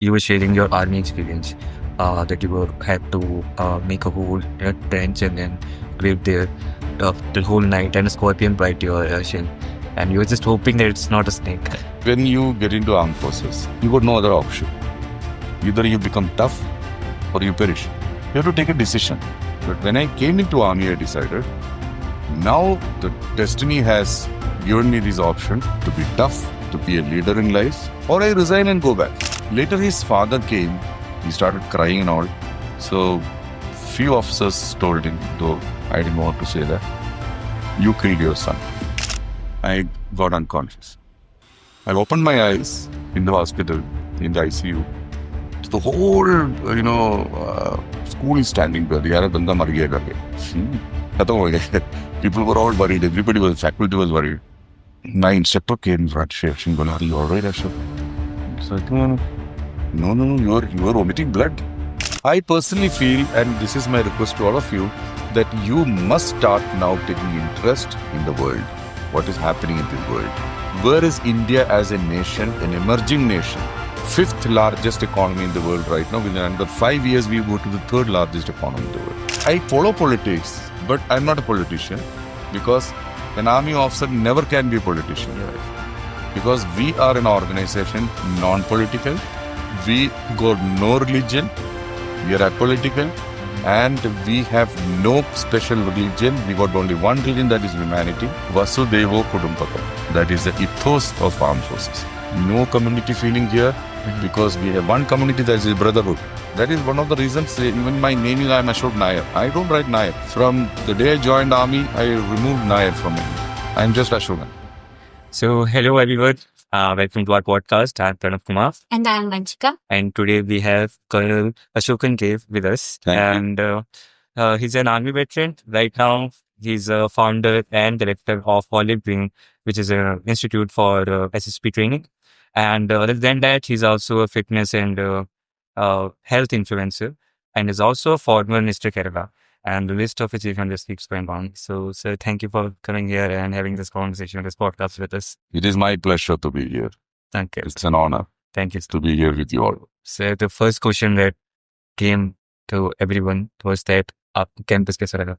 you were sharing your army experience, that you were had to make a whole trench and then live there the whole night, and a scorpion bite your shin, and you were just hoping that it's not a snake. When you get into armed forces, you got no other option. Either you become tough or you perish. You have to take a decision. But when I came into army, I decided, now the destiny has given me this option to be tough, to be a leader in life, or I resign and go back. Later his father came, he started crying and all. So few officers told him, though I didn't want to say that, you killed your son. I got unconscious. I opened my eyes in the hospital, in the ICU. The whole, school is standing there. People were all worried. Everybody faculty was worried. My instructor came, Rajesh, and are you all right, Ashok? So I think, no, you are vomiting blood. I personally feel, and this is my request to all of you, that you must start now taking interest in the world. What is happening in the world? Where is India as a nation, an emerging nation? 5th largest economy in the world right now. Within under 5 years, we go to the 3rd largest economy in the world. I follow politics, but I'm not a politician because an army officer never can be a politician. Because we are an organization non-political. We got no religion. We are apolitical. And we have no special religion. We got only one religion, that is humanity. Vasudevo Kudumbakam. That is the ethos of armed forces. No community feeling here because we have one community, that is brotherhood. That is one of the reasons, even my naming, I am Ashok Nair. I don't write Nair. From the day I joined army, I removed Nair from it. I am just Ashokan. So, hello everyone. Welcome to our podcast. I'm Pranav Kumar. And I am Vanchika. And today we have Colonel Ashokan Dev with us. Thank you. He's an army veteran. Right now, he's a founder and director of Olive Green, which is an institute for SSP training. And other than that, he's also a fitness and health influencer, and is also a former Mr. Kerala. And the list of achievements just keeps going on. So, sir, thank you for coming here and having this conversation, this podcast with us. It is my pleasure to be here. Thank you. It's an honor. Thank you to be here with you all. So, the first question that came to everyone was that campus kaisa raga?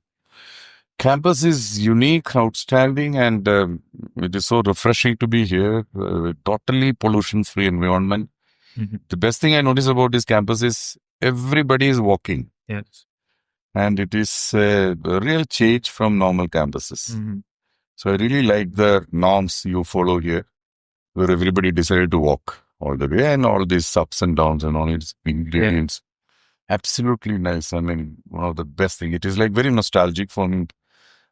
Campus is unique, outstanding, and it is so refreshing to be here. Totally pollution-free environment. Mm-hmm. The best thing I notice about this campus is everybody is walking. Yes. And it is a real change from normal campuses. Mm-hmm. So I really like the norms you follow here, where everybody decided to walk all the way, and all these ups and downs and all its ingredients. Yeah. Absolutely nice. I mean, one of the best things. It is like very nostalgic for me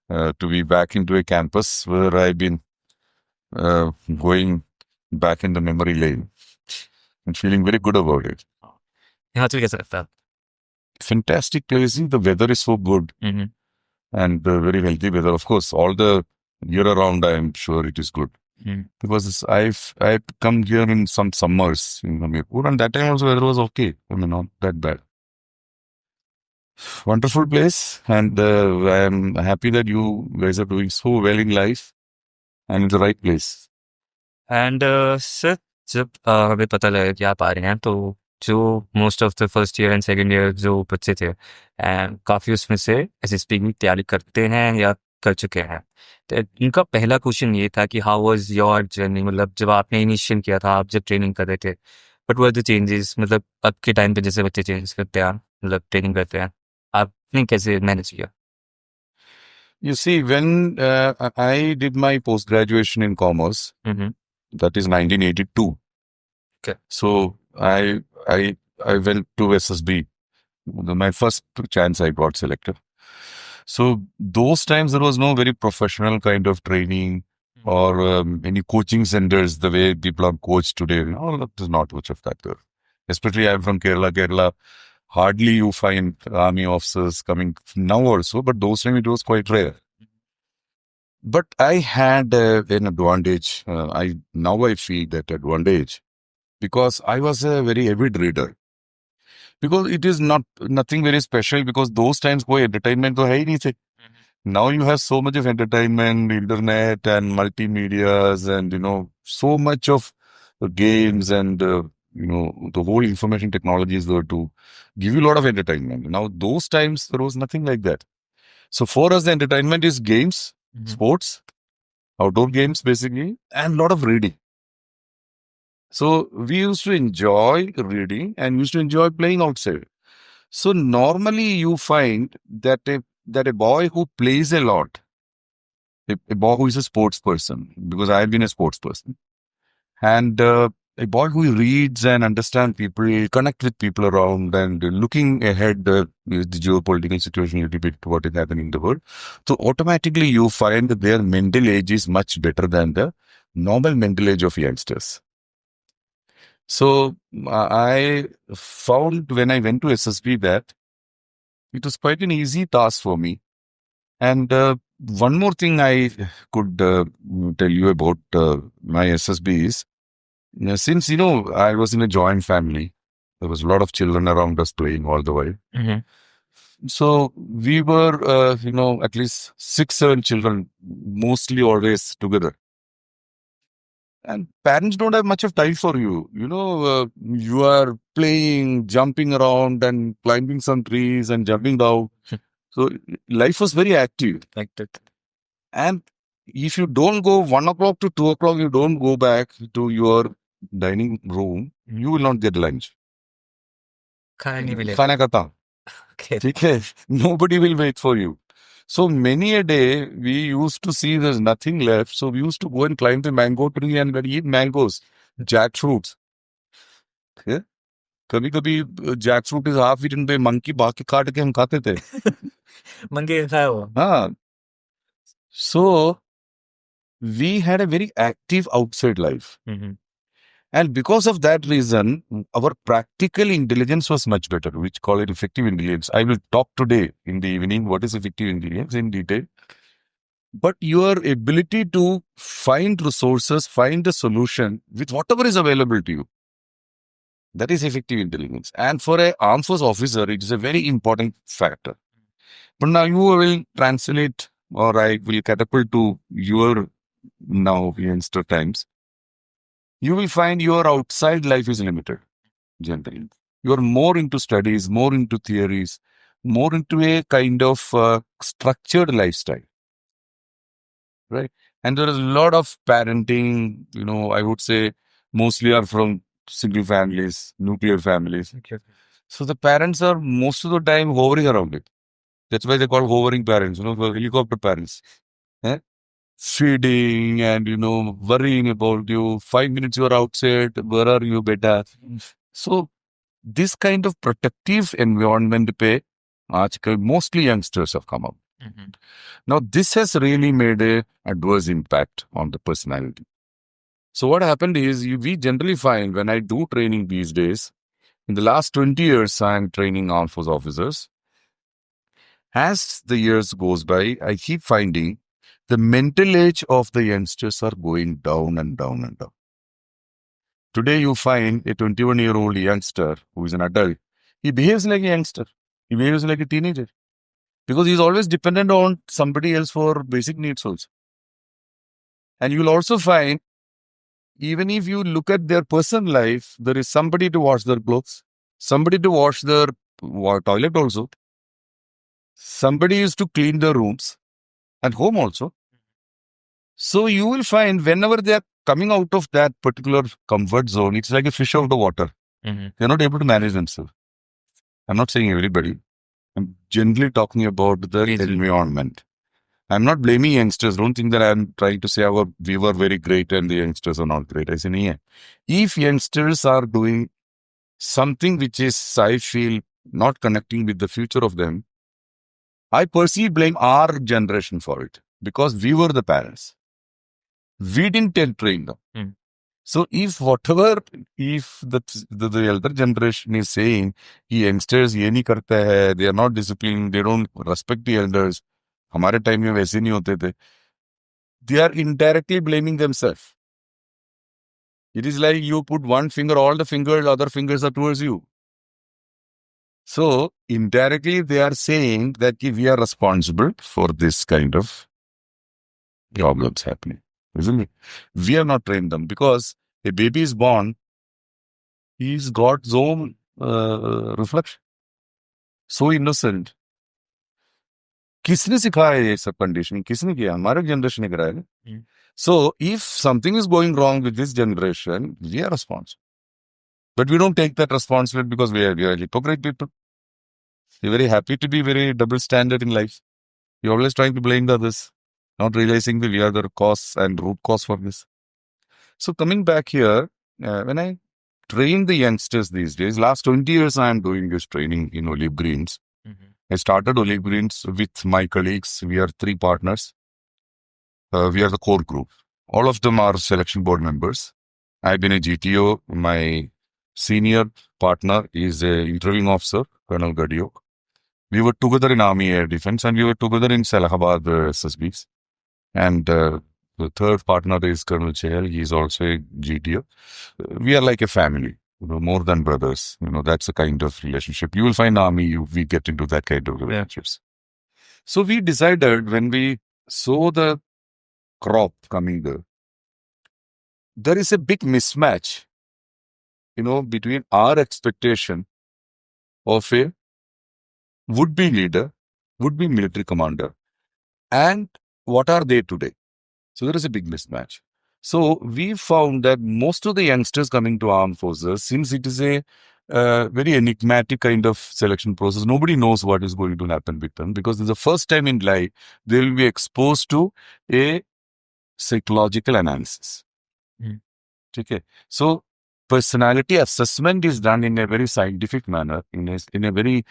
to be back into a campus where I've been going back in the memory lane and feeling very good about it. Fantastic place. The weather is so good. Mm-hmm. And very healthy weather. Of course, all the year around, I'm sure it is good. Mm-hmm. Because I've come here in some summers in Hamirpur, and that time also weather was okay. I mean, not that bad. Wonderful place, and I'm happy that you guys are doing so well in life and in the right place. And sir, जब हमें पता लगा कि आप आ रहे हैं, तो जो most of the first year and second year जो बच्चे थे, काफ़ी उसमें से एसएसपी की तैयारी करते हैं या कर चुके हैं, तो उनका पहला क्वेश्चन ये था कि हाउ वाज योर जर्नी, मतलब जब आपने इनिशिएट किया था, आप जब ट्रेनिंग कर रहे थे, बट वर द चेंजेस, मतलब अब के टाइम पे जैसे बच्चे चेंज करते हैं, मतलब ट्रेनिंग करते हैं, आपने कैसे मैनेज किया? You see, when I did my post-graduation in commerce, that is 1982. Okay. So I went to SSB. My first chance I got selected. So those times there was no very professional kind of training or any coaching centers the way people are coached today. No, there's not much of that there. Especially I'm from Kerala. Kerala, hardly you find army officers coming now also, but those times it was quite rare. But I had an advantage. I feel that advantage because I was a very avid reader. Because it is nothing very special, because those times koi entertainment to hai nahi the. Now you have so much of entertainment, internet and multimedias, and so much of games and the whole information technology is there to give you a lot of entertainment. Now, those times, there was nothing like that. So for us, the entertainment is games, sports, outdoor games, basically, and a lot of reading. So we used to enjoy reading and used to enjoy playing outside. So normally you find that a boy who plays a lot, a boy who is a sports person, because I've been a sports person, and a boy who reads and understands people, connect with people around, and looking ahead with the geopolitical situation a little bit, what is happening in the world. So automatically you find that their mental age is much better than the normal mental age of youngsters. So I found when I went to SSB that it was quite an easy task for me. And one more thing I could tell you about my SSB is, since, I was in a joint family, there was a lot of children around us playing all the way. So we were, at least 6-7 children, mostly always together. And parents don't have much of time for you. You are playing, jumping around and climbing some trees and jumping down. So life was very active. Like that. And if you don't go 1 o'clock to 2 o'clock, you don't go back to your dining room, you will not get lunch. खाना नहीं मिलेगा. खाना खाता. Okay. ठीक है? Nobody will wait for you. So many a day we used to see there's nothing left. So we used to go and climb the mango tree and eat mangoes, jackfruits. Okay? कभी-कभी jackfruit is half eaten by monkey, बाकी काट के हम खाते थे. मंगे खाया हुआ. हाँ. So we had a very active outside life. And because of that reason, our practical intelligence was much better, which call it effective intelligence. I will talk today in the evening what is effective intelligence in detail. But your ability to find resources, find a solution with whatever is available to you, that is effective intelligence. And for an armed force officer, it is a very important factor. But now you will translate, or I will catapult to your now youngster times. You will find your outside life is limited, generally. You are more into studies, more into theories, more into a kind of structured lifestyle, right? And there is a lot of parenting, I would say mostly are from single families, nuclear families. Okay. So the parents are most of the time hovering around it. That's why they call hovering parents, helicopter parents. Feeding and, worrying about you. 5 minutes you are outside, where are you, beta? So this kind of protective environment pe mostly youngsters have come up. Now this has really made a adverse impact on the personality. So what happened is, we generally find when I do training these days, in the last 20 years I am training armed force officers. As the years goes by, I keep finding the mental age of the youngsters are going down and down and down. Today you find a 21-year-old youngster who is an adult. He behaves like a youngster. He behaves like a teenager. Because he's always dependent on somebody else for basic needs also. And you'll also find, even if you look at their personal life, there is somebody to wash their clothes, somebody to wash their toilet also. Somebody is to clean their rooms and home also. So you will find whenever they are coming out of that particular comfort zone, it's like a fish out of the water. They're not able to manage themselves. I'm not saying everybody. I'm generally talking about the environment. I'm not blaming youngsters. Don't think that I'm trying to say we were very great and the youngsters are not great. I say, yeah. If youngsters are doing something which is, I feel, not connecting with the future of them, I personally blame our generation for it, because we were the parents. We didn't train them. So if the elder generation is saying, youngsters ye nahi karta hai, they are not disciplined, they don't respect the elders, hamare time mein वैसे नहीं होते थे, they are indirectly blaming themselves. It is like you put one finger, all the fingers, other fingers are towards you. So indirectly they are saying that we are responsible for this kind of problems happening. Isn't it? We have not trained them, because a baby is born, He's God's own reflection. So innocent. किसने सिखाया ये सब conditioning? किसने किया? हमारे generation ने कराया. So if something is going wrong with this generation, we are responsible. But we don't take that responsibility because we are hypocrite people. We're very happy to be very double standard in life. You're always trying to blame the others, not realizing that we are the cause and root cause for this. So coming back here, when I train the youngsters these days, last 20 years I am doing this training in Olive Greens. I started Olive Greens with my colleagues. We are 3 partners. We are the core group. All of them are selection board members. I've been a GTO. My senior partner is a interviewing officer, Colonel Gadiok. We were together in Army Air Defense and we were together in Salahabad SSBs. And the third partner is Colonel Chehal. He is also a GTO. We are like a family, more than brothers. That's the kind of relationship. You will find Army, we get into that kind of relationships. So we decided when we saw the crop coming there is a big mismatch, between our expectation of a would-be leader, would-be military commander, and what are they today? So there is a big mismatch. So we found that most of the youngsters coming to armed forces, since it is a very enigmatic kind of selection process, nobody knows what is going to happen with them because it's the first time in life they will be exposed to a psychological analysis. Okay. So personality assessment is done in a very scientific manner, in a very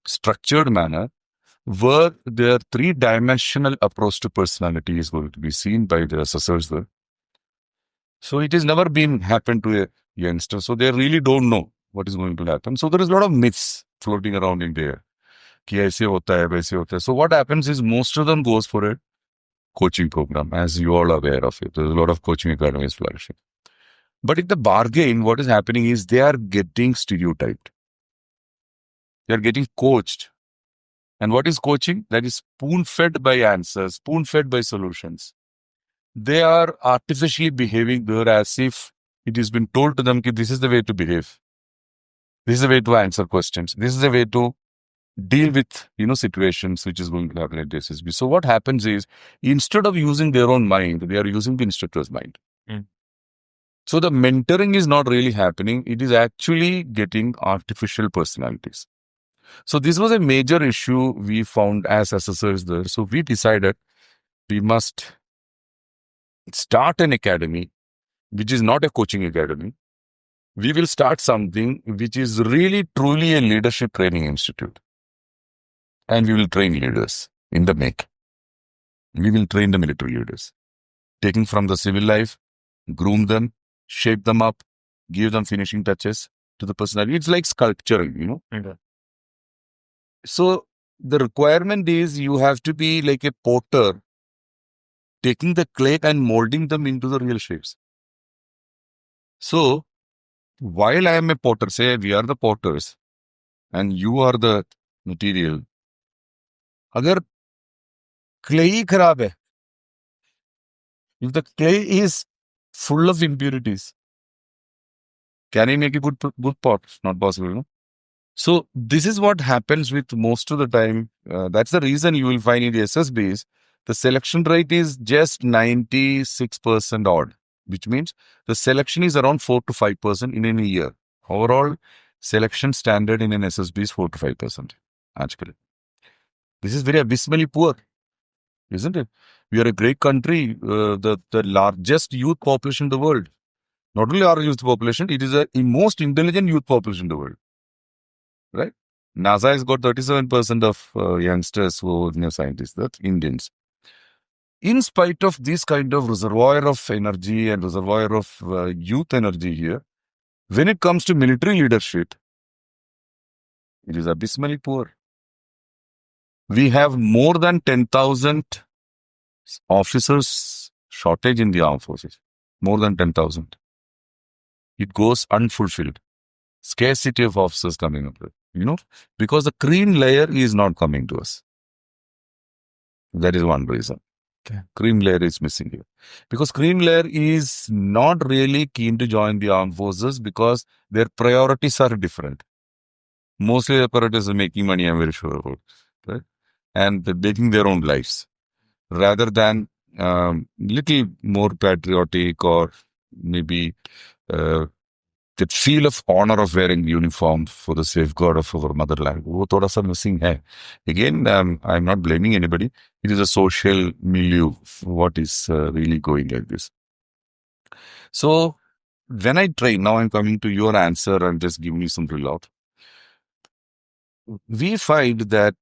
structured manner, where their 3-dimensional approach to personality is going to be seen by the assessors there. So it has never been happened to a youngster. So they really don't know what is going to happen. So there is a lot of myths floating around in there. कि ऐसे होता है, वैसे होता है. So what happens is most of them goes for a coaching program, as you all are aware of it. There's a lot of coaching academies flourishing. But in the bargain, what is happening is they are getting stereotyped. They are getting coached. And what is coaching? That is spoon-fed by answers, spoon-fed by solutions. They are artificially behaving there as if it has been told to them that this is the way to behave. This is the way to answer questions. This is the way to deal with, situations which is going to happen at SSB. So what happens is, instead of using their own mind, they are using the instructor's mind. So the mentoring is not really happening. It is actually getting artificial personalities. So this was a major issue we found as assessors there. So we decided we must start an academy, which is not a coaching academy. We will start something which is really, truly a leadership training institute. And we will train leaders in the make. We will train the military leaders, taking from the civil life, groom them, shape them up, give them finishing touches to the personality. It's like sculpturing, Okay. So the requirement is you have to be like a potter, taking the clay and molding them into the real shapes. So while I am a potter, say we are the potters and you are the material. अगर clay ही खराब है, if the clay is full of impurities, can I make a good pot? Not possible, no? So this is what happens with most of the time. That's the reason you will find in the SSBs, the selection rate is just 96% odd, which means the selection is around 4 to 5% in a year. Overall, selection standard in an SSB is 4 to 5%. Actually, this is very abysmally poor, isn't it? We are a great country, the largest youth population in the world. Not only our youth population, it is the most intelligent youth population in the world. Right? NASA has got 37% of youngsters who are scientists, that's Indians. In spite of this kind of reservoir of energy and reservoir of youth energy here, when it comes to military leadership, it is abysmally poor. We have more than 10,000 officers shortage in the armed forces. More than 10,000. It goes unfulfilled. Scarcity of officers coming up with, because the green layer is not coming to us. That is one reason. Okay. Cream layer is missing here. Because cream layer is not really keen to join the armed forces because their priorities are different. Mostly their priorities are making money, I'm very sure about. Right? And they're taking their own lives rather than little more patriotic or maybe that feel of honor of wearing uniform for the safeguard of our motherland. वो थोड़ा सा missing है. Again, I'm not blaming anybody. It is a social milieu. What is really going like this? So when I train, now I'm coming to your answer and just giving you some real we find that,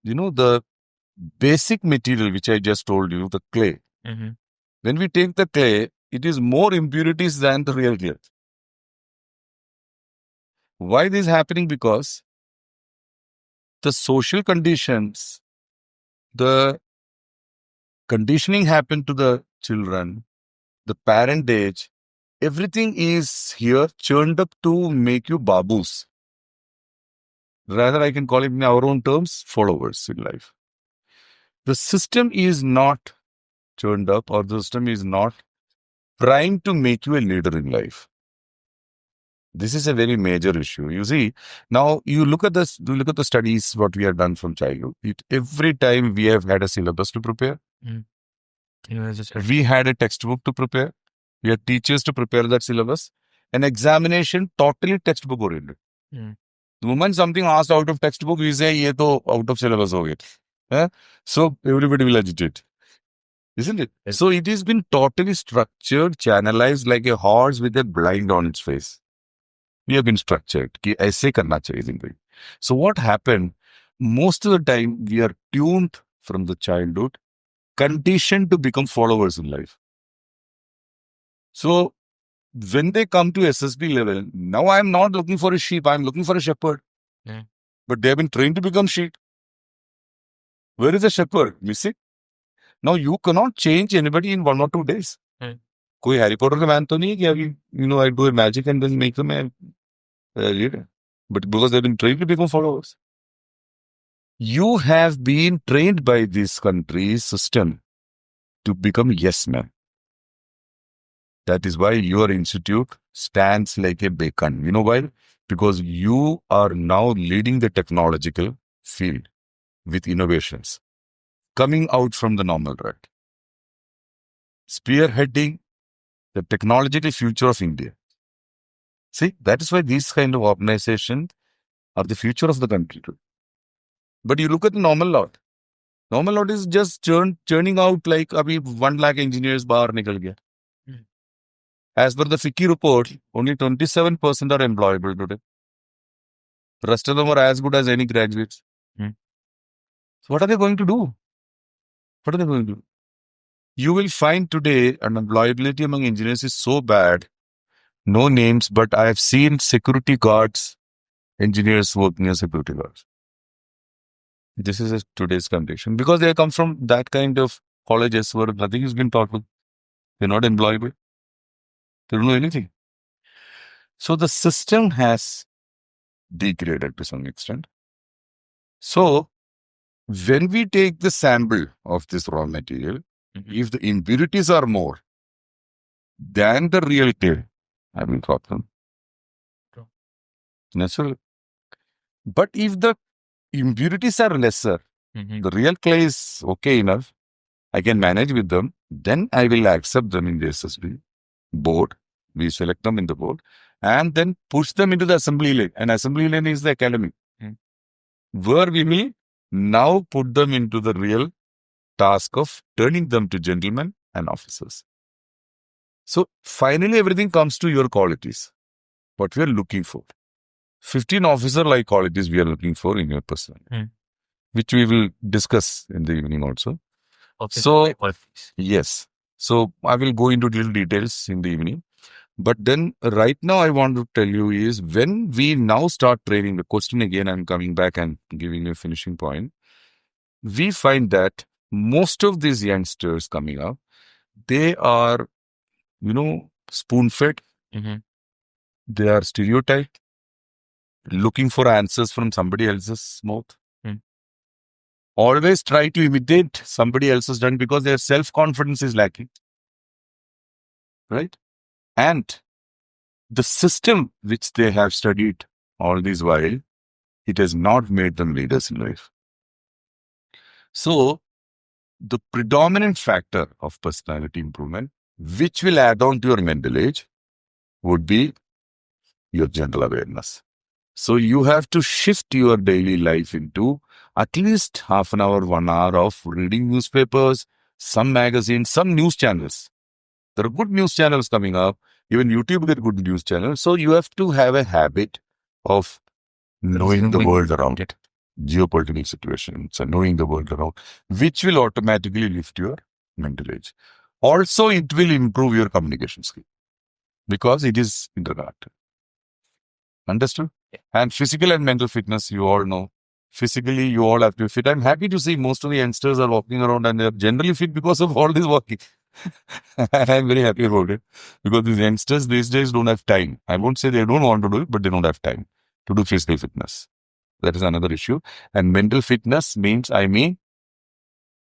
the basic material which I just told you, the clay, when we take the clay, it is more impurities than the real clay. Why this is happening? Because the social conditions, the conditioning happened to the children, the parent age, everything is here churned up to make you babus. Rather, I can call it in our own terms, followers in life. The system is not churned up, or the system is not primed to make you a leader in life. This is a very major issue. You see, now you look at this, you look at the studies, what we have done from childhood. Every time we have had a syllabus to prepare, we had a textbook to prepare, we had teachers to prepare that syllabus, an examination totally textbook oriented. The moment something asked out of textbook, we say, "Ye to out of syllabus ho gaya." So everybody will agitate. Isn't it? Yes. So it has been totally structured, channelized like a horse with a blind on its face. We have been structured. कि ऐसे करना चाहिए जिंदगी. So what happened? Most of the time, we are tuned from the childhood, conditioned to become followers in life. So when they come to SSB level, now I'm not looking for a sheep, I'm looking for a shepherd. Yeah. But they have been trained to become sheep. Where is the shepherd? Missing. Now you cannot change anybody in 1 or 2 days. कोई Harry Potter का man तो नहीं है कि अभी I do a magic and then make them a leader. But because they've been trained to become followers. You have been trained by this country's system to become yes man. That is why your institute stands like a beacon. You know why? Because you are now leading the technological field with innovations coming out from the normal rut, spearheading the technological future of India. See, that is why these kind of organizations are the future of the country too. But you look at the normal lot. Normal lot is just churning out like abhi 1 lakh engineers bahar nikal gaya. As per the FICCI report, only 27% are employable today. The rest of them are as good as any graduates. So what are they going to do? What are they going to do? You will find today an employability among engineers is so bad. No names, but I have seen security guards, engineers working as security guards. This is today's condition because they come from that kind of colleges where nothing has been taught. They're not employable. They don't know anything. So the system has degraded to some extent. So when we take the sample of this raw material, if the impurities are more than the real clay, I will drop them. Natural. But if the impurities are lesser, the real clay is okay enough, I can manage with them, then I will accept them in the SSB board. We select them in the board and then push them into the assembly lane. And assembly lane is the academy, where we will now put them into the real task of turning them to gentlemen and officers. So finally, everything comes to your qualities, what we are looking for. 15 officer-like qualities we are looking for in your person, which we will discuss in the evening also. So, yes. So I will go into little details in the evening. But then right now I want to tell you is when we now start training, the question again, I'm coming back and giving you a finishing point. We find that most of these youngsters coming up, they are, spoon-fed. They are stereotyped, looking for answers from somebody else's mouth. always try to imitate somebody else's done because their self-confidence is lacking. Right? And the system which they have studied all this while, it has not made them leaders in life. So, the predominant factor of personality improvement, which will add on to your mental age, would be your general awareness. So, you have to shift your daily life into at least half an hour, 1 hour of reading newspapers, some magazines, some news channels. There are good news channels coming up. Even YouTube get good news channels. So, you have to have a habit of knowing the world around it, geopolitical situations, and knowing the world around, which will automatically lift your mental age. Also, it will improve your communication skill because it is interconnected. Understood? Yeah. And physical and mental fitness, you all know. Physically, you all have to be fit. I'm happy to see most of the youngsters are walking around and they're generally fit because of all this walking. And I'm very happy about it because these youngsters these days don't have time. I won't say they don't want to do it, but they don't have time to do physical fitness. That is another issue. And mental fitness means,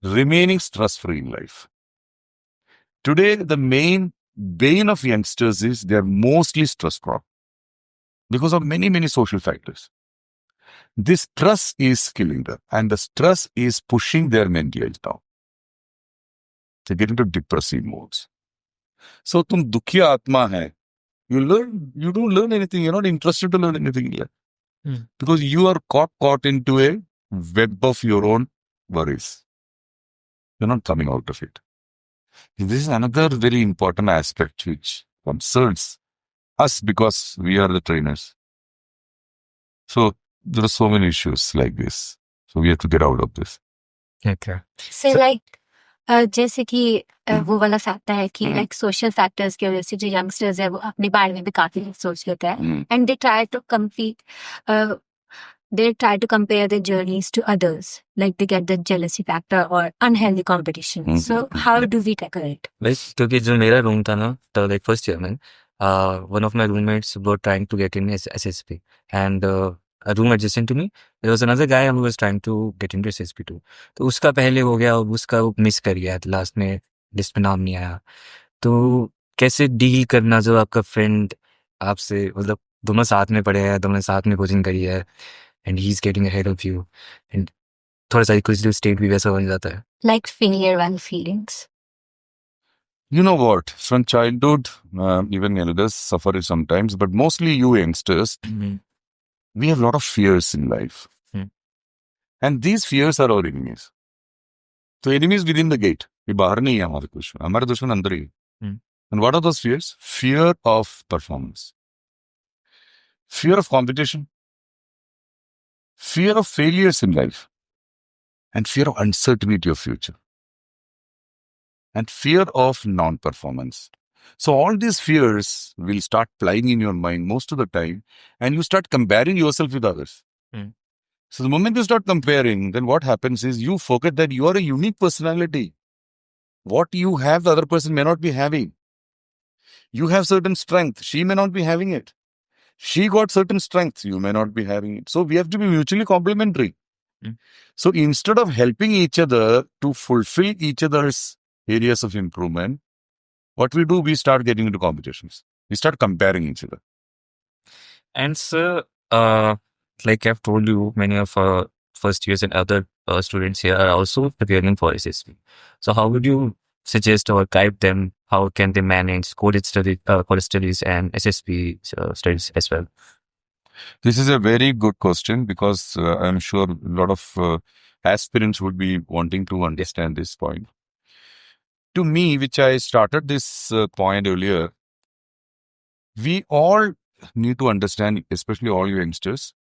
remaining stress-free in life. Today, the main bane of youngsters is they're mostly stress-prone because of many, many social factors. This stress is killing them and the stress is pushing their mental age down. They get into depressive modes. So, tum dukhi atma hai. You don't learn anything. You're not interested to learn anything yet. Because you are caught into a web of your own worries. You're not coming out of it. This is another very important aspect which concerns us because we are the trainers. So there are so many issues like this. So we have to get out of this. Okay. So like जैसे कि वो वाला factor है कि like social factors की वजह से जो यंगस्टर्स है वो अपने बारे में भी काफी सोच लेते हैं and they try to compete they try to compare their journeys to others, like they get the jealousy factor or unhealthy competition. So how do we tackle it? Like, क्योंकि जो मेरा रूम था ना, तो like first year में, one of my roommates were trying to get in his SSP, and a room adjacent to me, there was another guy who was trying to get into SSP too. तो उसका पहले हो गया और उसका miss कर गया, लास्ट में लिस्ट में नाम नहीं आया. तो कैसे डील करना जो आपका फ्रेंड आपसे, मतलब दोनों साथ में पढ़े हैं, दोनों साथ में कोचिंग करी है, and he's getting ahead of you, and थोड़ा साइकोलॉजिकल स्टेट भी वैसा बन जाता है. Like failure and feelings. You know what? From childhood, even elders suffer it sometimes, but mostly you youngsters, we have a lot of fears in life. And these fears are our enemies. So enemies within the gate. ये बाहर नहीं है हमारे दुश्मन, हमारे दुश्मन अंदर ही. And what are those fears? Fear of performance. Fear of competition. Fear of failures in life. And fear of uncertainty of future. And fear of non-performance. So all these fears will start playing in your mind most of the time, and you start comparing yourself with others. So the moment you start comparing, then what happens is you forget that you are a unique personality. What you have, the other person may not be having. You have certain strength. She may not be having it. She got certain strengths. You may not be having it. So we have to be mutually complementary. So instead of helping each other to fulfill each other's areas of improvement, what we do, we start getting into competitions. We start comparing each other. And sir, like I've told you, many of our first years and other students here are also preparing for SSB. So how would you suggest or guide them? How can they manage college studies and SSB studies as well? This is a very good question because I'm sure a lot of aspirants would be wanting to understand this point. To me, which I started this point earlier, we all need to understand, especially all you youngsters,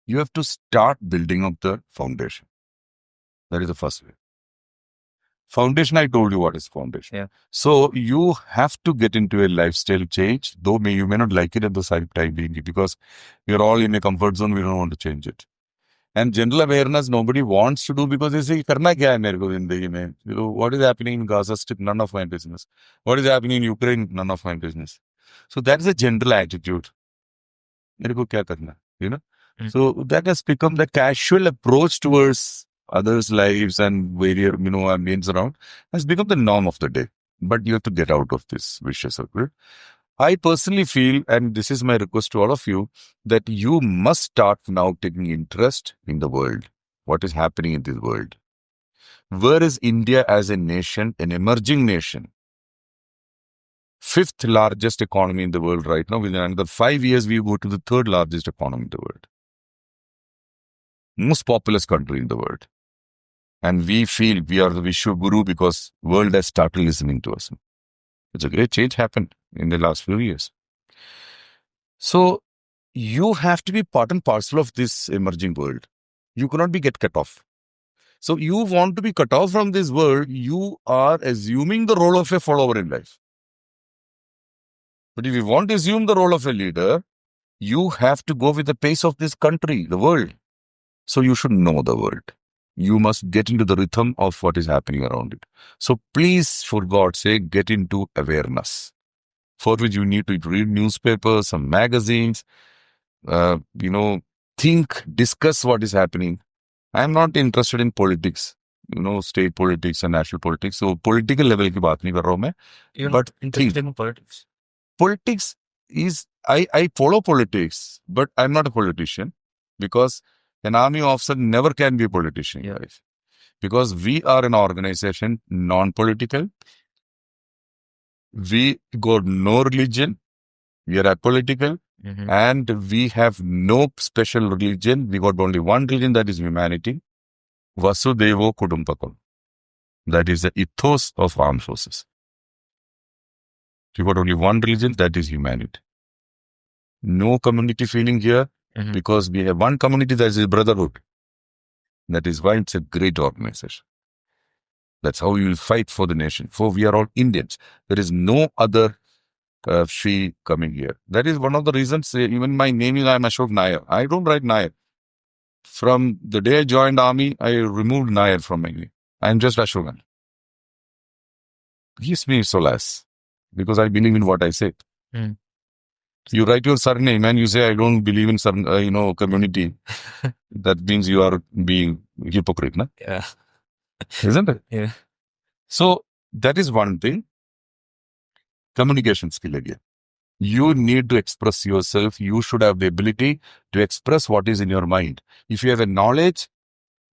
you have to start building up the foundation. That is the first way. Foundation, I told you what is foundation. Yeah. So you have to get into a lifestyle change, though you may not like it at the same time being, because we're all in a comfort zone, we don't want to change it. And general awareness, nobody wants to do because they say, karna kya hai mere ko zindagi mein? You know, what is happening in Gaza Strip? None of my business. What is happening in Ukraine? None of my business. So that's a general attitude. Mere ko kya karna? You know? So that has become the casual approach towards others' lives and various, ambience around has become the norm of the day. But you have to get out of this vicious circle. I personally feel, and this is my request to all of you, that you must start now taking interest in the world. What is happening in this world? Where is India as a nation, an emerging nation? 5th largest economy in the world right now. Within another 5 years, we go to the 3rd largest economy in the world. Most populous country in the world. And we feel we are the Vishwa Guru because world has started listening to us. It's a great change happened in the last few years. So you have to be part and parcel of this emerging world. You cannot be get cut off. So you want to be cut off from this world, you are assuming the role of a follower in life. But if you want to assume the role of a leader, you have to go with the pace of this country, the world. So you should know the world. You must get into the rhythm of what is happening around it. So please, for God's sake, get into awareness. For which you need to read newspapers, some magazines, think, discuss what is happening. I am not interested in politics, state politics and national politics. So political level की बात नहीं कर रहा हूँ मैं. You're But not interested in politics. Politics is, I follow politics, but I'm not a politician because an army officer never can be a politician. Yeah. Guys. Because we are an organization, non-political. We got no religion. We are apolitical. Mhm. And we have no special religion. We got only one religion, that is humanity. Vasudevo Kudumpakam. That is the ethos of armed forces. We got only one religion, that is humanity. No community feeling here Mhm. because we have one community, that is brotherhood. That is why it's a great organization. That's how you will fight for the nation. For we are all Indians. There is no other Shri coming here. That is one of the reasons, even my name is, I'm Ashok Nair. I don't write Nair. From the day I joined army, I removed Nair from my name. I'm just Ashokan. Gives me solace because I believe in what I say. Mm. You write your surname and you say, I don't believe in community. That means you are being hypocrite, na? Yeah. Isn't it? Yeah. So that is one thing. Communication skill again. You need to express yourself. You should have the ability to express what is in your mind. If you have a knowledge,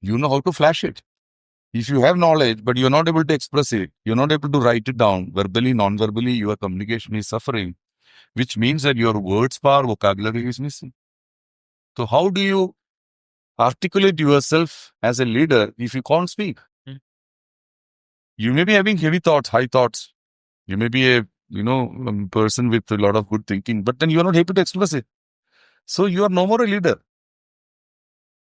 you know how to flash it. If you have knowledge, but you're not able to express it, you're not able to write it down, verbally, non-verbally, your communication is suffering, which means that your words power, vocabulary is missing. So how do you articulate yourself as a leader if you can't speak? You may be having heavy thoughts, high thoughts. You may be a person with a lot of good thinking, but then you are not able to express it. So you are no more a leader.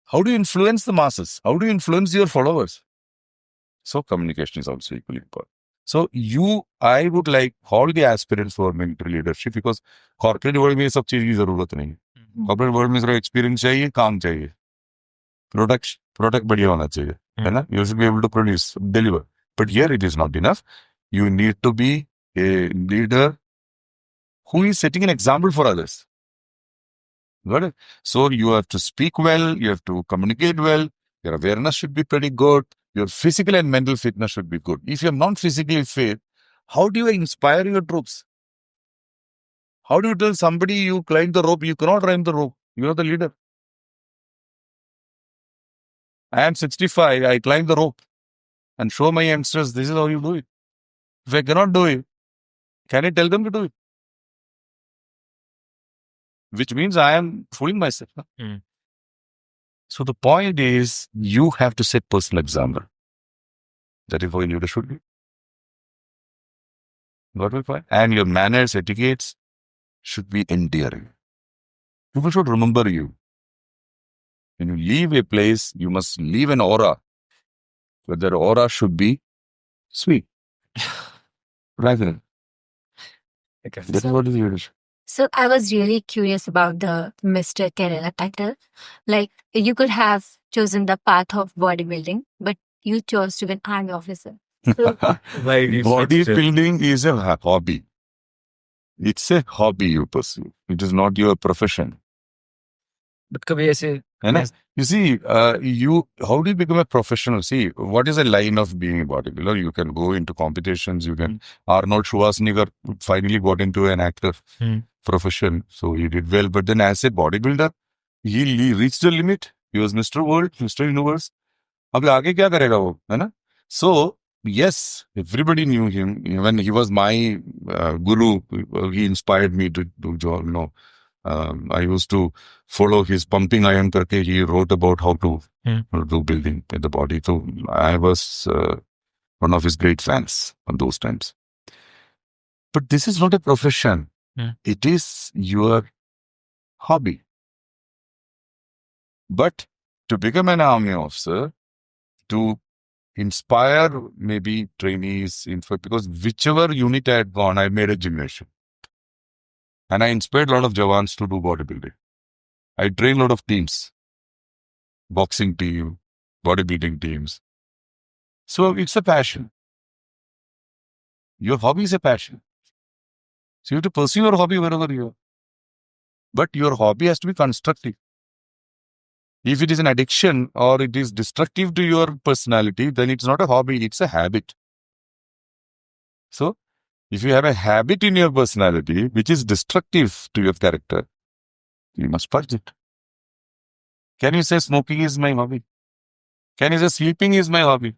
How do you influence the masses? How do you influence your followers? So communication is also equally important. So I would like all the aspirants for military leadership because corporate world में ये सब चीज की जरूरत नहीं है. Corporate world में सिर्फ experience चाहिए, काम चाहिए. Product बढ़िया होना चाहिए, है ना? You should be able to produce, deliver. But here it is not enough. You need to be a leader who is setting an example for others. Got it? So you have to speak well, you have to communicate well, your awareness should be pretty good, your physical and mental fitness should be good. If you're not physically fit, how do you inspire your troops? How do you tell somebody you climb the rope? You cannot climb the rope. You are the leader. I am 65, I climb the rope and show my youngsters this is how you do it. If I cannot do it, can I tell them to do it? Which means I am fooling myself. No? Mm. So the point is, you have to set personal example. That is how a leader should be. Got my point? And your manners, etiquettes should be endearing. People should remember you. When you leave a place, you must leave an aura. But that aura should be sweet. Right then. Okay. That's what is leadership. So I was really curious about the Mr. Kerala title. Like, you could have chosen the path of bodybuilding, but you chose to be an army officer. So, Why do you switch to- Bodybuilding is a hobby. It's a hobby you pursue. It is not your profession. But कभी ऐसे है ना? You see, how do you become a professional? See, what is a line of being a bodybuilder? You can go into competitions. You can. Arnold Schwarzenegger finally got into an actor profession, so he did well. But then, as a bodybuilder, he reached the limit. He was Mr. World, Mr. Universe. अब आगे क्या करेगा वो, है ना? So yes, everybody knew him. When he was my guru, he inspired me to do job. I used to follow his pumping iron karke. He wrote about how to do building in the body. So I was one of his great fans on those times. But this is not a profession. It is your hobby. But to become an army officer, to inspire maybe trainees, because whichever unit I had gone, I made a gymnasium. And I inspired a lot of Jawans to do bodybuilding. I trained a lot of teams, boxing team, bodybuilding teams. So it's a passion. Your hobby is a passion. So you have to pursue your hobby wherever you are. But your hobby has to be constructive. If it is an addiction or it is destructive to your personality, then it's not a hobby, it's a habit. So if you have a habit in your personality which is destructive to your character, you must purge it. Can you say smoking is my hobby? Can you say sleeping is my hobby?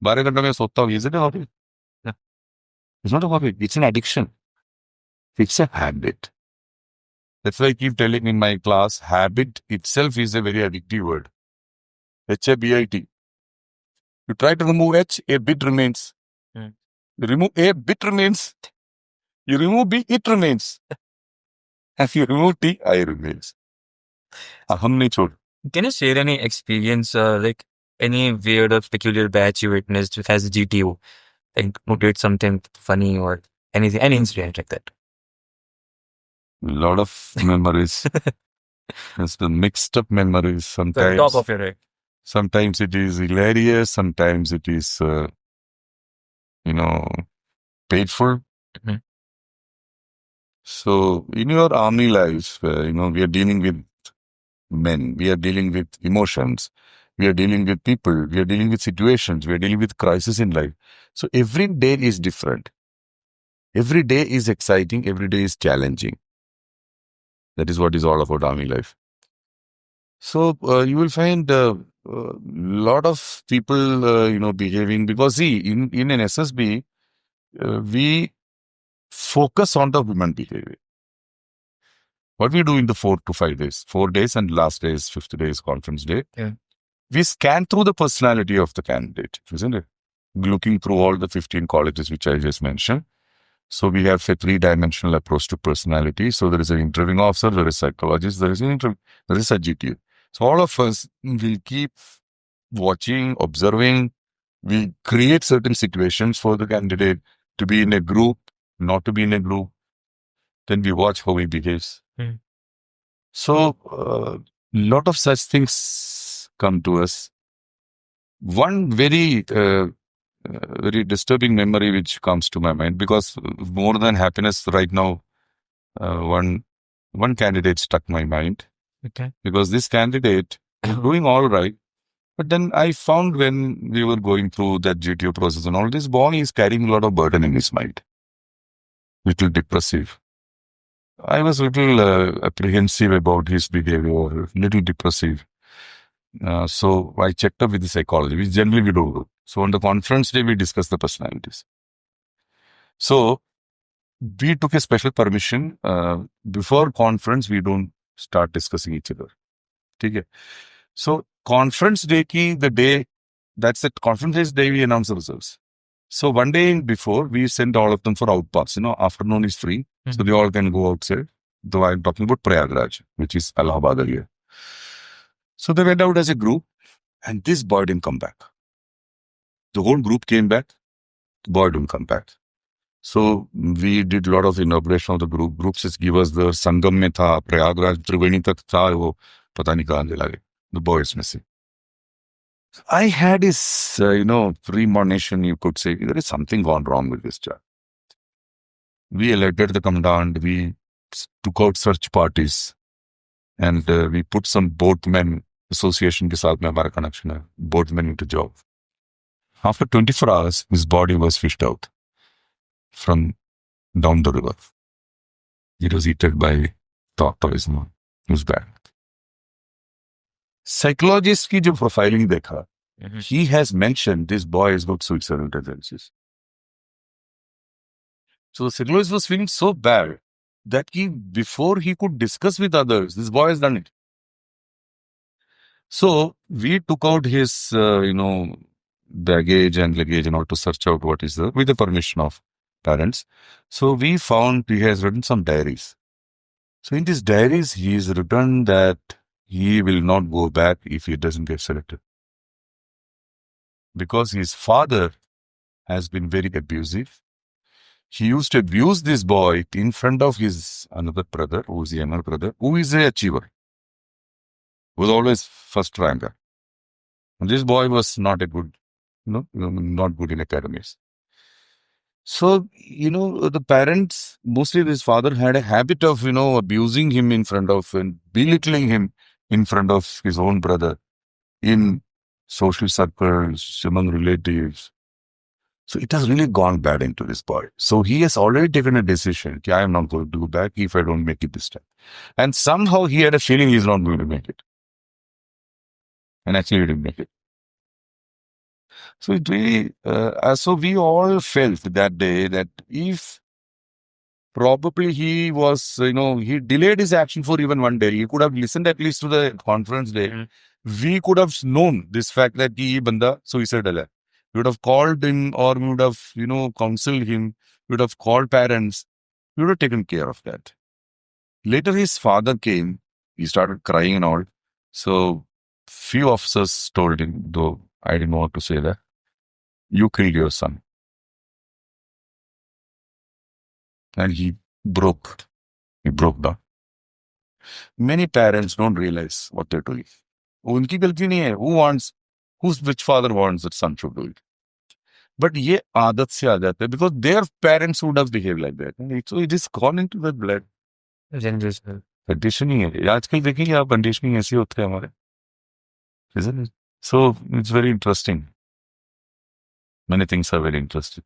12 घंटे में सोता हूँ, is it a hobby? No. It's not a hobby, it's an addiction. It's a habit. That's why I keep telling in my class, habit itself is a very addictive word. H-A-B-I-T. You try to remove H, a bit remains. You remove A, bit remains. You remove B, it remains. And you remove T, I remains. हम नहीं छोड़. Can you share any experience, like any weird or peculiar batch you witnessed as a GTO? Like, who did something funny or anything, any incident like that? A lot of memories. It's the mixed up memories. The Sometimes, top of your head. sometimes it is hilarious. Sometimes it is, painful. Mhm. So in your army life, we are dealing with men. We are dealing with emotions. We are dealing with people. We are dealing with situations. We are dealing with crisis in life. So every day is different. Every day is exciting. Every day is challenging. That is what is all about army life. So you will find a lot of people, behaving, because see, in an SSB, we focus on the human behavior. What we do in the 4 to 5 days, 4 days, and last day is 5th day is conference day. Yeah. We scan through the personality of the candidate, isn't it? Looking through all the 15 qualities which I just mentioned. So we have a 3-dimensional approach to personality. So there is an interviewing officer, there is a psychologist, there is a GTO. So all of us will keep watching, observing. We create certain situations for the candidate to be in a group, not to be in a group. Then we watch how he behaves. So lot of such things come to us. One very very disturbing memory which comes to my mind, because more than happiness right now, one candidate struck my mind. Okay. Because this candidate is doing all right, but then I found when we were going through that GTO process and all, this boy is carrying a lot of burden in his mind, little depressive. I was little apprehensive about his behavior, little depressive. So I checked up with the psychology, which generally we do. So on the conference day, we discussed the personalities. So we took a special permission. Before conference, we don't start discussing each other. Okay? So conference day the day, that's it. Conference day, we announce the results. So one day before, we send all of them for outpass. Afternoon is free. So they all can go outside. Though I'm talking about Prayagraj, which is Allahabad area. So they went out as a group, and this boy didn't come back. The whole group came back. The boy didn't come back. So we did a lot of inauguration of the group. Groups just give us the Sangam mein tha, Prayagraj, Triveni tak tha, wo pata nahi kahan lage. The boy is missing. I had this, premonition, you could say, there is something gone wrong with this child. We alerted the commandant. We took out search parties. and we put some boatmen association के साथ में हमारा connection है, boatmen into job. After 24 hours, his body was fished out from down the river. It was eaten by tortoise. It was bad. Psychologist की जो profiling देखा, he has mentioned this boy has got suicidal tendencies. So the psychologist was feeling so bad that before he could discuss with others, this boy has done it. So we took out his, baggage and luggage and all to search out what is there with the permission of parents. So we found he has written some diaries. So in these diaries, he has written that he will not go back if he doesn't get selected. Because his father has been very abusive. He used to abuse this boy in front of his another brother, who is the younger brother, who is an achiever, who was always first ranker. And this boy was not a good, not good in academies. So, the parents, mostly his father had a habit of, abusing him in front of and belittling him in front of his own brother in social circles, among relatives. So it has really gone bad into this boy. So he has already taken a decision. I am not going to go back if I don't make it this time. And somehow he had a feeling he's not going to make it. And actually he didn't make it. So it really, so we all felt that day that if probably he was, he delayed his action for even one day. He could have listened at least to the conference day. We could have known this fact that he banda suicidal hai. We would have called him, or we would have, counseled him. We would have called parents. We would have taken care of that. Later, his father came. He started crying and all. So, few officers told him, though I didn't want to say that, you killed your son. And he broke. He broke down. Many parents don't realize what they're doing. उनकी गलती नहीं है. Which father wants that son should do it? But ये आदत से आ जाता है because their parents would have behaved like that. So it is gone into the blood. Conditioning है. आजकल देखेंगे आप conditioning ऐसे होते हैं हमारे. Isn't it? So it's very interesting. Many things are very interesting.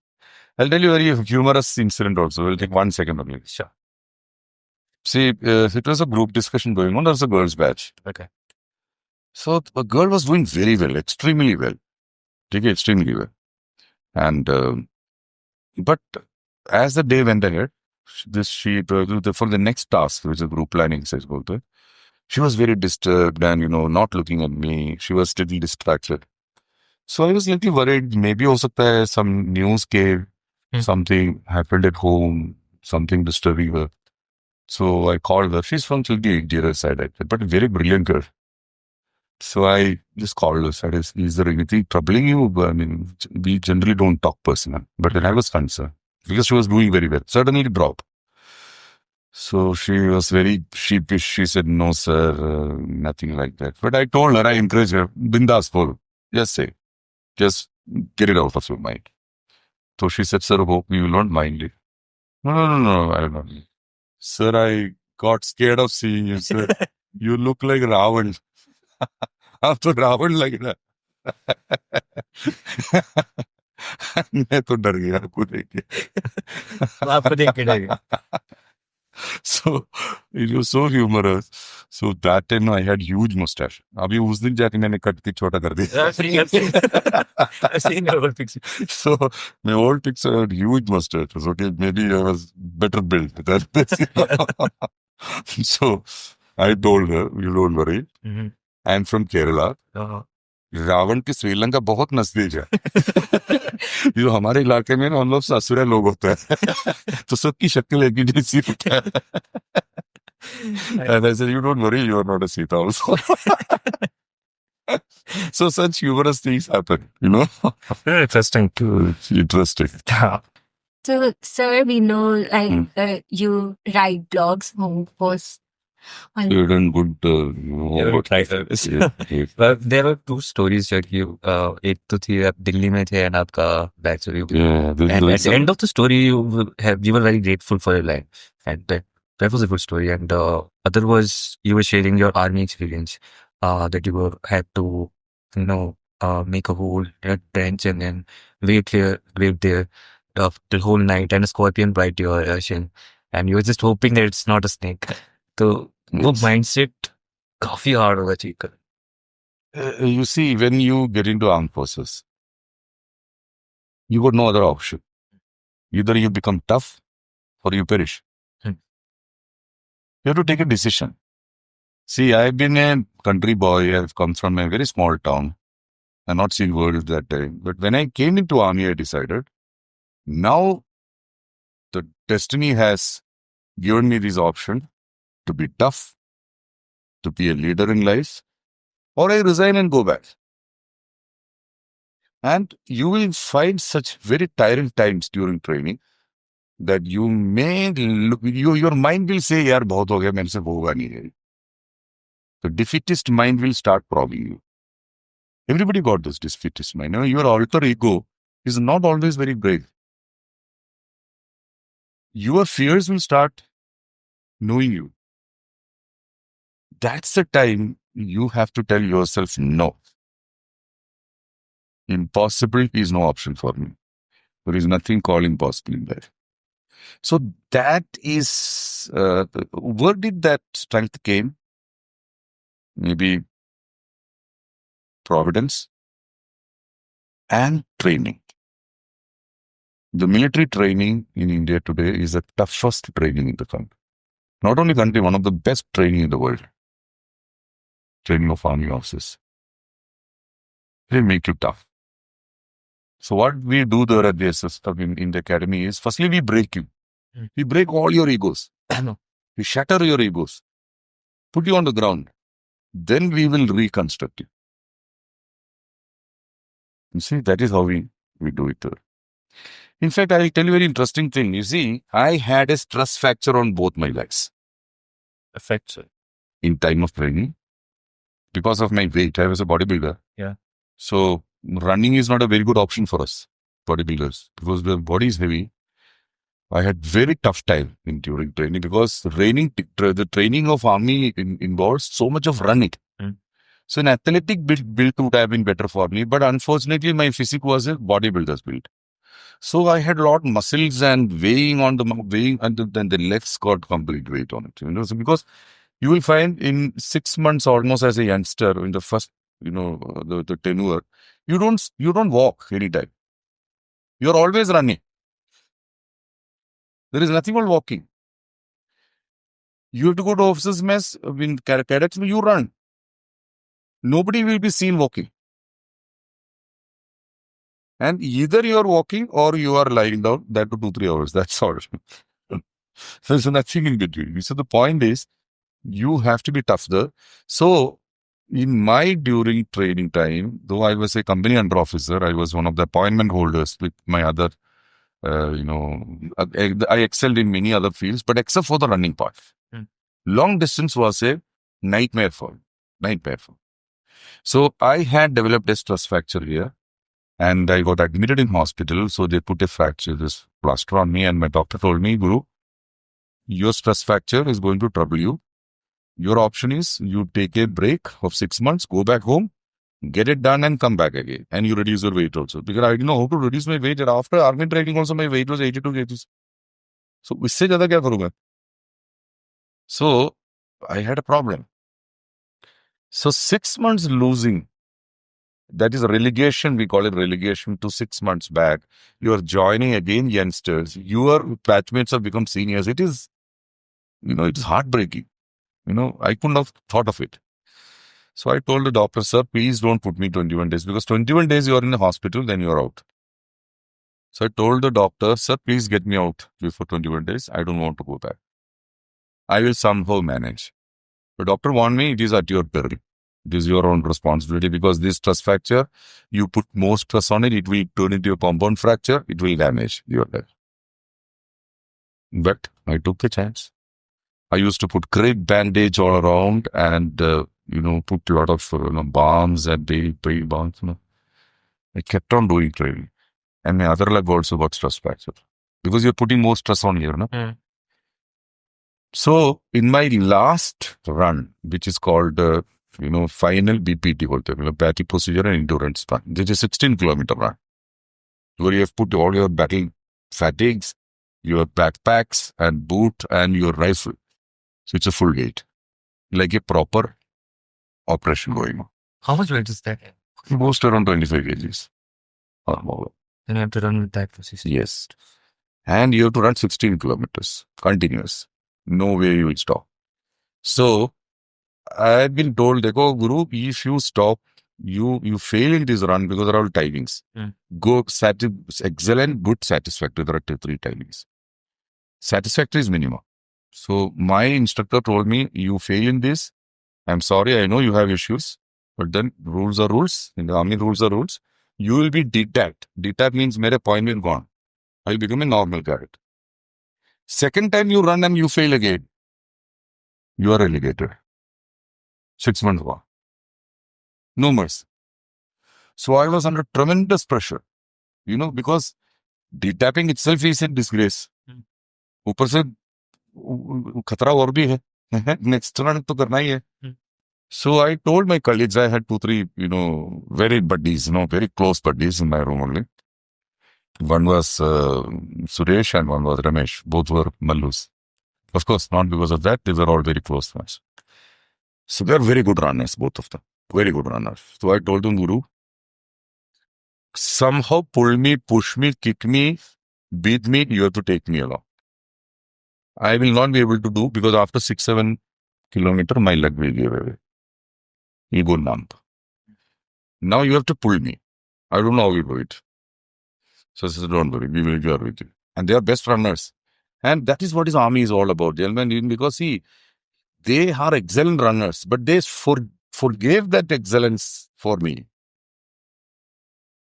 I'll tell you a very humorous incident also. We'll take 1 second only. Sure. See, it was a group discussion going on. There was a girls' batch. Okay. So a girl was doing very well, extremely well. Extremely well. And but as the day went ahead, for the next task, which is group planning, she was very disturbed and not looking at me. She was still distracted. So I was a little worried. Maybe ho sakta hai some news came, something happened at home, something disturbing her. So I called her. She's from the interior side, but a very brilliant girl. So I just called her, said, is there anything troubling you? I mean, we generally don't talk personal. But then I was concerned because she was doing very well. Suddenly it dropped. So she was very sheepish. She said, no, sir, nothing like that. But I told her, I encouraged her, bindas bol, just say, just get it out of your mind. So she said, sir, hope you will not mind it. No, I don't know. Sir, I got scared of seeing you, sir. You look like Ravan. आप तो रावण लग रहा. मैं तो डर गया आपको देख के. So it was so humorous. So that time I had huge mustache. अभी उस दिन जाके मैंने कट के छोटा कर दिया. So my old picture had huge mustache. Okay, maybe I was better built. So I told her, you don't worry. I am from Kerala. Ravan की श्रीलंका बहुत नजदीक है. जो हमारे इलाके में हम लोग ससुरा लोग होते हैं तो सबकी शक्ल एक ही जैसी होती है. And I said, you don't worry, you are not a Sita also. So such humorous things happen, Very interesting too. Interesting. So, sir, we know you write blogs, home posts. You done good. But there were two stories that you. एक तो थी आप दिल्ली में थे and आपका bachelor. Yeah. And at the end of the story, you were very grateful for your life, and that that was a good story. And other was you were sharing your army experience, that you were had to, make a hole in a trench and then wait there the whole night, and a scorpion bite your shin, and you were just hoping that it's not a snake. So वो Yes. mindset काफी hard होगा चाहिए कर. You see, when you get into armed forces, you got no other option. Either you become tough or you perish. Hmm. You have to take a decision. See, I've been a country boy. I've come from a very small town. I've not seen world that time. But when I came into army, I decided, now the destiny has given me this option to be tough, to be a leader in life, or I resign and go back. And you will find such very tiring times during training that you may look, your mind will say, yaar, bahut ho gaya, mere se hoga nahi hai. The defeatist mind will start probing you. Everybody got this defeatist mind. Your alter ego is not always very brave. Your fears will start knowing you. That's the time you have to tell yourself, no. Impossible is no option for me. There is nothing called impossible in life. So that is, where did that strength came? Maybe providence and training. The military training in India today is the toughest training in the country. Not only country, one of the best training in the world. Training of army officers. They make you tough. So what we do there at the SSF in the academy is, firstly we break you. We break all your egos. We shatter your egos. Put you on the ground. Then we will reconstruct you. You see, that is how we do it there. In fact, I will tell you a very interesting thing. You see, I had a stress fracture on both my legs. Effects. In time of training. Because of my weight, I was a bodybuilder. Yeah. So running is not a very good option for us, bodybuilders, because the body is heavy. I had very tough time during training because the training of army involves so much of running. So an athletic build would have been better for me, but unfortunately my physique was a bodybuilder's build. So I had a lot of muscles and weighing, and then the legs got complete weight on it. So because you will find in 6 months almost as a youngster in the first, the tenure, you don't walk anytime. You're always running. There is nothing called walking. You have to go to officers' mess. In cadets, you run. Nobody will be seen walking. And either you are walking or you are lying down. That to 2-3 hours. That's all. There's nothing in between. So the point is, you have to be tough there. So in my during training time, though I was a company under officer, I was one of the appointment holders with my other, I excelled in many other fields, but except for the running part. Long distance was a nightmare for me. So I had developed a stress fracture here and I got admitted in hospital. So they put a fracture, this plaster on me, and my doctor told me, Guru, your stress fracture is going to trouble you. Your option is you take a break of 6 months, go back home, get it done and come back again. And you reduce your weight also. Because I didn't know how to reduce my weight. And after army training also, my weight was 82 kgs. So, usse zyada kya karunga? So, I had a problem. So, 6 months losing, that is relegation, we call it relegation, to 6 months back. You are joining again youngsters. Your batchmates have become seniors. It is, it is heartbreaking. I couldn't have thought of it. So I told the doctor, sir, please don't put me 21 days because 21 days you are in the hospital, then you are out. So I told the doctor, sir, please get me out before 21 days. I don't want to go back. I will somehow manage. The doctor warned me, it is at your peril. It is your own responsibility because this stress fracture, you put more stress on it, it will turn into a compound fracture, it will damage your leg. But I took the chance. I used to put great bandage all around and, put a lot of balms and baby balms. I kept on doing training. And my other leg also got stress fracture. Because you're putting more stress on here. So in my last run, which is called, final BPT, basic procedure and endurance run, this is 16-kilometer run, where you have put all your battle fatigues, your backpacks and boot and your rifle. So it's a full gate, like a proper operation going on. How much weight is that? Most around 25 kgs or more. Then you have to run with that for 60. Yes. And you have to run 16 kilometers continuous. No way you will stop. So I've been told, Dekho, Guru, if you stop, you fail in this run because there are all timings. Go excellent, good, satisfactory. There are 3 timings. Satisfactory is minimum. So my instructor told me, you fail in this. I'm sorry, I know you have issues, but then rules are rules. In the army, rules are rules. You will be detached. Detached means mere point will gone. I'll become a normal cadet. Second time you run and you fail again, you are relegated. 6 months war. No mercy. So I was under tremendous pressure, because detapping itself is a disgrace. ऊपर से खतरा और भी है. Next run तो करना ही है. So I told my colleagues, I had 2, 3, very buddies, very close buddies in my room only. One was Suresh and one was Ramesh. Both were Mallus. Of course, not because of that. They were all very close friends. So they are very good runners, both of them. Very good runners. So I told them, Guru, somehow pull me, push me, kick me, beat me, you have to take me along. I will not be able to do because after 6, 7 kilometers, my leg will give away. You go numb. Now you have to pull me. I don't know how you do it. So I said, don't worry, we will be with you. And they are best runners. And that is what his army is all about, gentlemen, because see, they are excellent runners, but they forgave that excellence for me.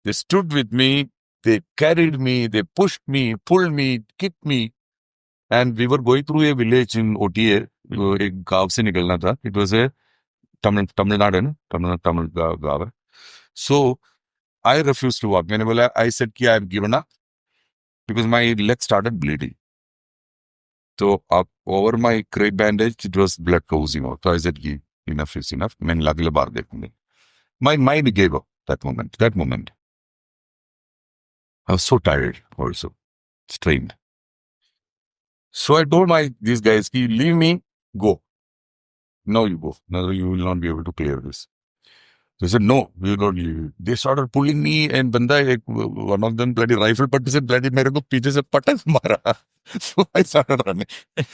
They stood with me, they carried me, they pushed me, pulled me, kicked me. And we were going through a village in OTA. एक गांव से निकलना था. It was a Tamil Nadu, Tamil गांव. So I refused to walk. I said कि I have given up because my leg started bleeding. So up over my great bandage, it was blood oozing out. So I said, enough is enough. My mind gave up that moment. I was so tired also, strained. So I told these guys, leave me, go. No, you go. No, you will not be able to clear this. They said, no, we will not leave you. They started pulling me and one of them bloody rifle patti se bloody mere ko piche se patak mara. So I started running.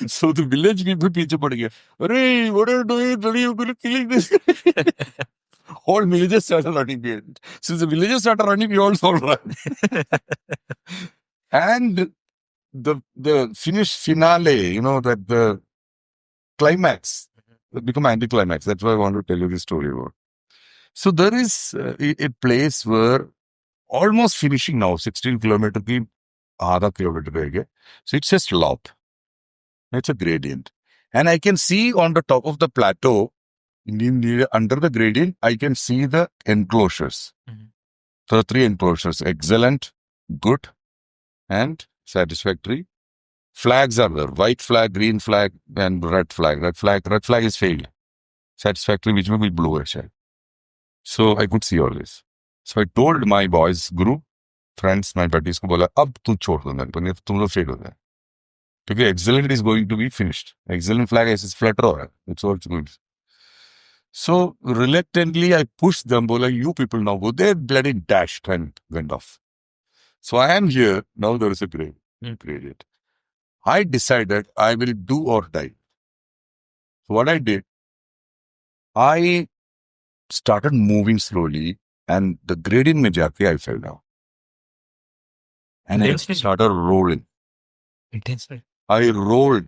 So the village people piche pad gaya. Arey, what are you doing? Bloody, you're going to killing this. Whole villagers started running behind. Since the villagers started running, we all started running. And the finale, that the climax, become anticlimax. That's why I want to tell you this story about. So there is a place where almost finishing now, 16 kilometer ki आधा kilometer रहेगा. So it's a slope. It's a gradient. And I can see on the top of the plateau, under the gradient, I can see the enclosures. So the 3 enclosures, excellent, good, and satisfactory. Flags are there, white flag, green flag, and red flag. Red flag is failed. Satisfactory, which will be blue actually. So I could see all this. So I told my boys, Guru, friends, my buddies, ko bola, ab tu chhod do mere ko, nahi to tum log fail ho gaye. Because excellent is going to be finished. Excellent flag is flutter ho raha hai. It's all good. So reluctantly, I pushed them, bola, you people now go. They bloody dashed and went off. So I am here. Now there is a gradient. I decided I will do or die. So what I did, I started moving slowly and the gradient mein jaake I fell down. And I started rolling. Intensely. I rolled.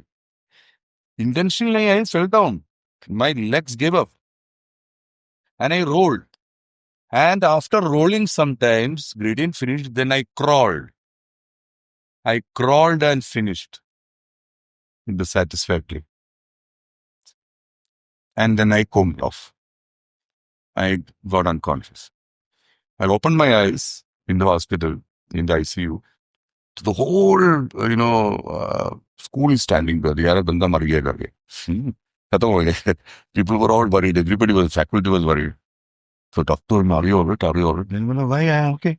Intentionally, I fell down. My legs gave up. And I rolled. And after rolling sometimes, gradient finished, then I crawled. I crawled and finished in the satisfactory. And then I combed off. I got unconscious. I opened my eyes in the hospital, in the ICU. the whole, school is standing there. यार बंदा मर गया करके खत्म हो गया. People were all worried. Everybody was, faculty was worried. So doctor, are you all right? Are you all right? And I'm like, why? I am okay.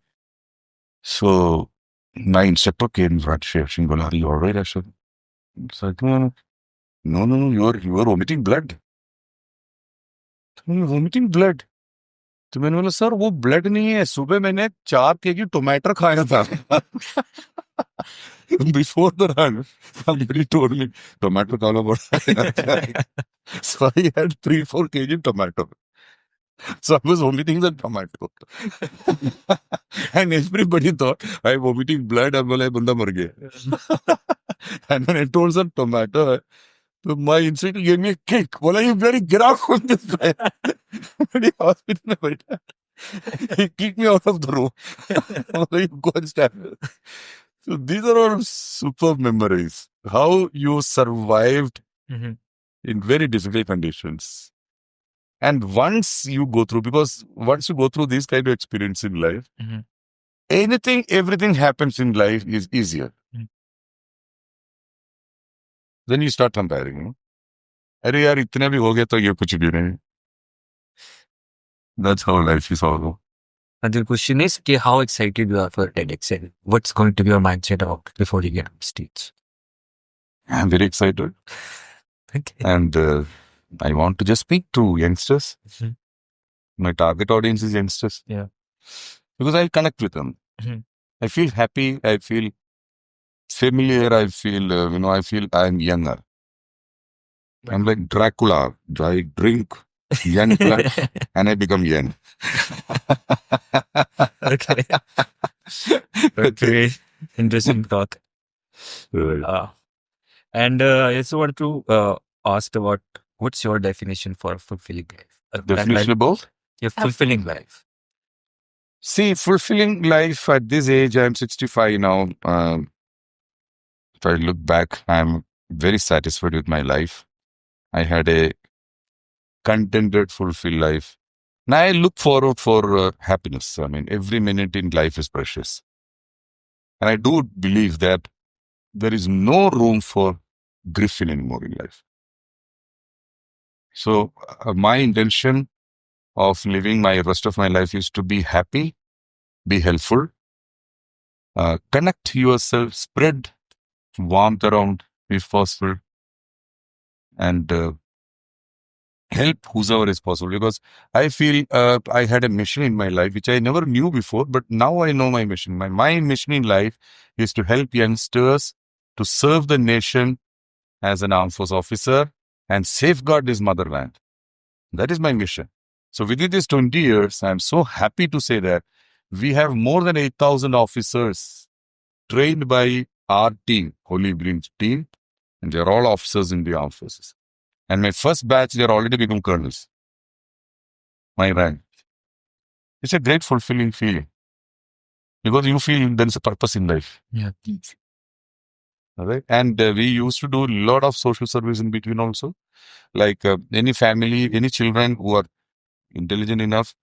So my instructor came right here. She goes, are you all right? I said, no, you are vomiting blood. Vomiting blood. तो मैंने बोला sir वो blood नहीं है, सुबह मैंने 4 kg टमाटर खाया था. Before the run, somebody told me tomato खाना पड़ा. So I had 3-4 kg tomato. So I was vomiting the tomato. And everybody thought I'm vomiting blood. I'm like, बंदा मर गया. And when I told some tomato, so my instructor gave me a kick. बोला you very get out from this guy. मेरी hospital में बैठा. He kicked me out of the room. बोला you go and stand. So these are all superb memories. How you survived Mhm. in very difficult conditions. And once you go through these kind of experience in life, Mhm. everything happens in life is easier. Mhm. Then you start comparing. अरे यार इतने भी हो गया तो ये कुछ भी नहीं. That's how life is all. And the question is, okay, how excited you are for TEDx and what's going to be your mindset about before you get on stage? I'm very excited. Okay. And I want to just speak to youngsters. Mhm. My target audience is youngsters. Yeah. Because I connect with them. Mhm. I feel happy. I feel familiar. I feel, I feel I'm younger. I'm like Dracula. I drink young blood and I become young. Okay. Okay. Interesting thought. And I also want to ask about what's your definition for a fulfilling life? Definition of both? Your fulfilling life. See, fulfilling life at this age, I'm 65 now. If I look back, I'm very satisfied with my life. I had a contented, fulfilled life. Now I look forward for happiness. I mean, every minute in life is precious. And I do believe that there is no room for griffin anymore in life. So my intention of living my rest of my life is to be happy, be helpful, connect yourself, spread warmth around if possible, and help whosoever is possible. Because I feel I had a mission in my life which I never knew before, but now I know my mission. My mission in life is to help youngsters to serve the nation as an armed force officer and safeguard this motherland. That is my mission. So within these 20 years, I'm so happy to say that we have more than 8,000 officers trained by our team, Holy Bridge team, and they're all officers in the armed forces. And my first batch, they're already become colonels. My rank. It's a great fulfilling feeling because you feel there's a purpose in life. Yeah. All right. And we used to do a lot of social service in between also. Like any family, any children who are intelligent enough,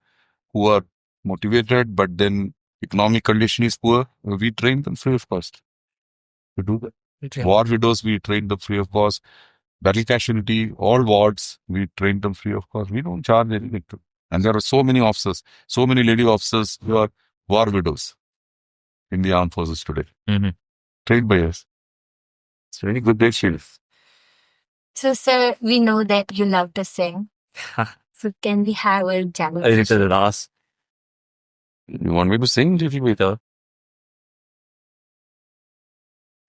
who are motivated, but then economic condition is poor, we train them free of cost to do that. Yeah. War widows, we train them free of cost. Battle casualty, all wards, we train them free of cost. We don't charge anything to. And there are so many officers, so many lady officers who are war widows in the armed forces today. Mm-hmm. Trained by us. It's very good day, Shiv. So, sir, we know that you love to sing. So, can we have a jam? I think the last. You want me to sing?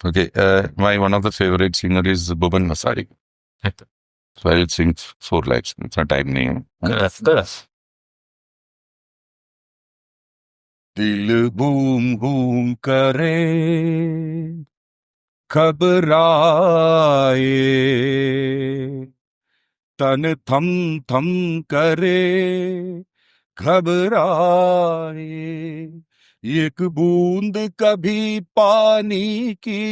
Okay, one of the favorite singer is Bhuban Masari. So I'll sing 4 lines. It's a time name. दिल boom boom करे घबराए तन थम थम करे घबराए एक बूंद कभी पानी की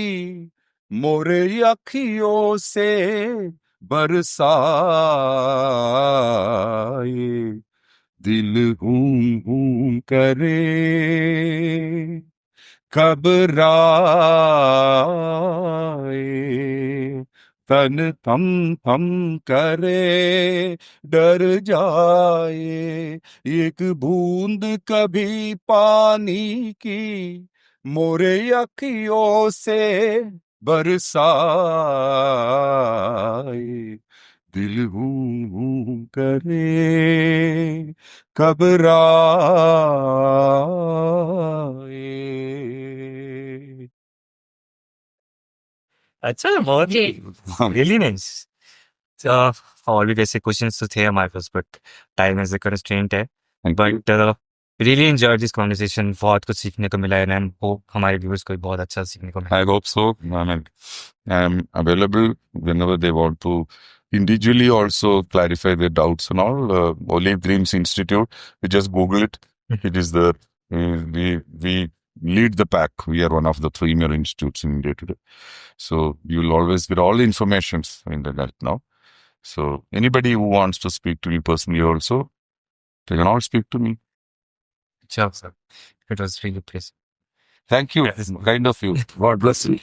मोरे अखियों से बरसाए दिल हूम हूम करे घबराए तन थम थम करे डर जाए एक बूंद कभी पानी की मोरे अखियों से बरसाए दिल हूँ करे घबराए अच्छा बहुत जी रियली नाइस। और भी वैसे क्वेश्चंस तो थे हमारे पास but time as a constraint है। But really enjoy this conversation, बहुत कुछ सीखने को मिला है एंड होप हमारे व्यूअर्स को भी बहुत अच्छा सीखने को मिला। I hope so. I mean, I'm available whenever they want to individually also clarify their doubts and all. Olive Dreams Institute, you just Google it. It is the we lead the pack. We are one of the premier institutes in India today. So you'll always get all the informations in the net now. So anybody who wants to speak to me personally also, they can all speak to me. Sure, sir. It was really pleasant. Thank you. Yes. Kind of you. God bless you.